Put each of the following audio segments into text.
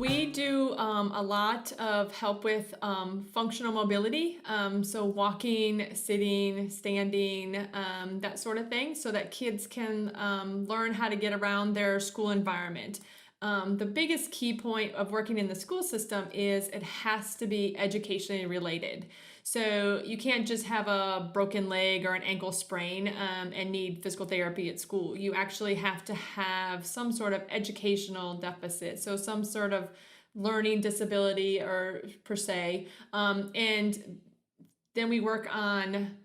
we do a lot of help with functional mobility, so walking, sitting, standing, that sort of thing, so that kids can learn how to get around their school environment. The biggest key point of working in the school system is it has to be educationally related. So you can't just have a broken leg or an ankle sprain and need physical therapy at school. You actually have to have some sort of educational deficit, so some sort of learning disability or per se. And then we work on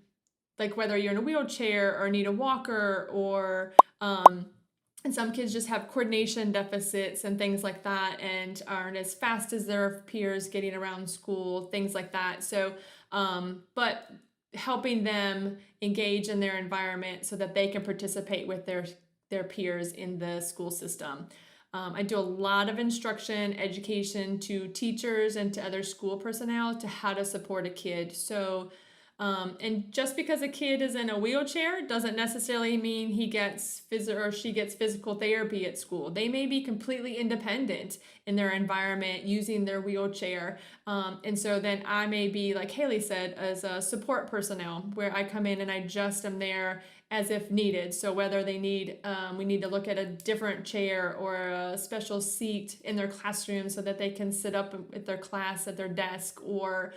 like whether you're in a wheelchair or need a walker or and some kids just have coordination deficits and things like that and aren't as fast as their peers getting around school, things like that. So, but helping them engage in their environment so that they can participate with their peers in the school system. I do a lot of instruction, education to teachers and to other school personnel to how to support a kid. So, and just because a kid is in a wheelchair doesn't necessarily mean he gets or she gets physical therapy at school. They may be completely independent in their environment using their wheelchair. And so then I may be, like Haley said, as a support personnel where I come in and I just am there as if needed. So whether they need, we need to look at a different chair or a special seat in their classroom so that they can sit up at their class at their desk, or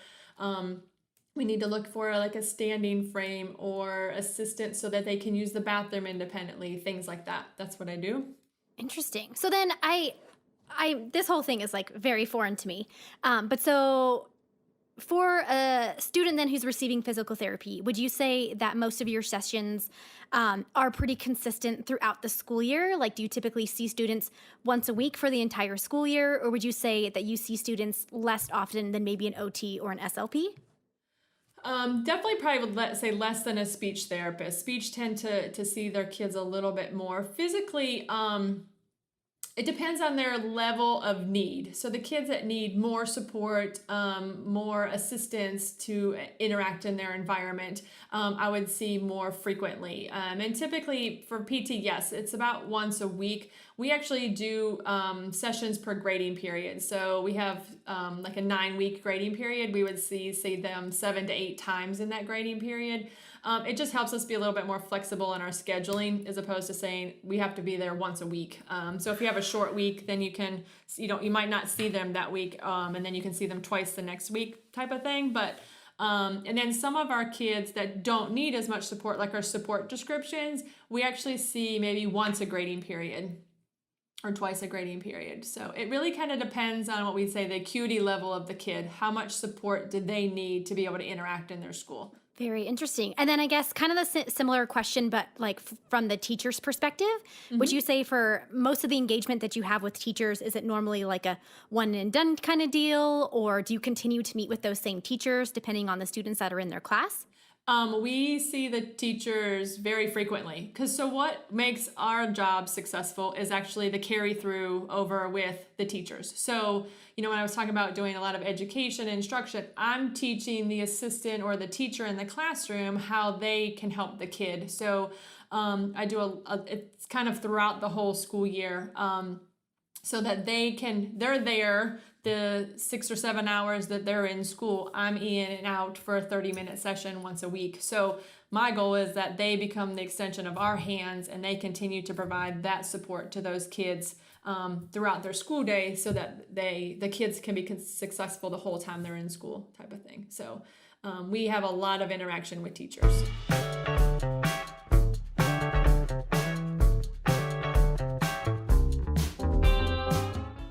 we need to look for like a standing frame or assistance so that they can use the bathroom independently, things like that. That's what I do. Interesting. So then this whole thing is like very foreign to me. But so for a student then who's receiving physical therapy, would you say that most of your sessions are pretty consistent throughout the school year? Like, do you typically see students once a week for the entire school year? Or would you say that you see students less often than maybe an OT or an SLP? Definitely probably would say less than a speech therapist. Speech tend to see their kids a little bit more. Physically, it depends on their level of need. So the kids that need more support, more assistance to interact in their environment, I would see more frequently. And typically for PT, yes, it's about once a week. We actually do sessions per grading period. So we have like a 9-week grading period. We would see them 7 to 8 times in that grading period. It just helps us be a little bit more flexible in our scheduling as opposed to saying we have to be there once a week. So if you have a short week, then you might not see them that week, and then you can see them twice the next week type of thing. But and then some of our kids that don't need as much support, like our support descriptions, we actually see maybe once a grading period or twice a grading period. So it really kind of depends on what we say the acuity level of the kid. How much support did they need to be able to interact in their school? Very interesting. And then I guess kind of the similar question, but like from the teacher's perspective, would you say for most of the engagement that you have with teachers, is it normally like a one and done kind of deal, or do you continue to meet with those same teachers depending on the students that are in their class? We see the teachers very frequently so what makes our job successful is actually the carry through over with the teachers. So, when I was talking about doing a lot of education and instruction, I'm teaching the assistant or the teacher in the classroom how they can help the kid. So I do it's kind of throughout the whole school year. So that they're there the 6 or 7 hours that they're in school. I'm in and out for a 30-minute session once a week. So my goal is that they become the extension of our hands and they continue to provide that support to those kids throughout their school day so that the kids can be successful the whole time they're in school type of thing. So we have a lot of interaction with teachers.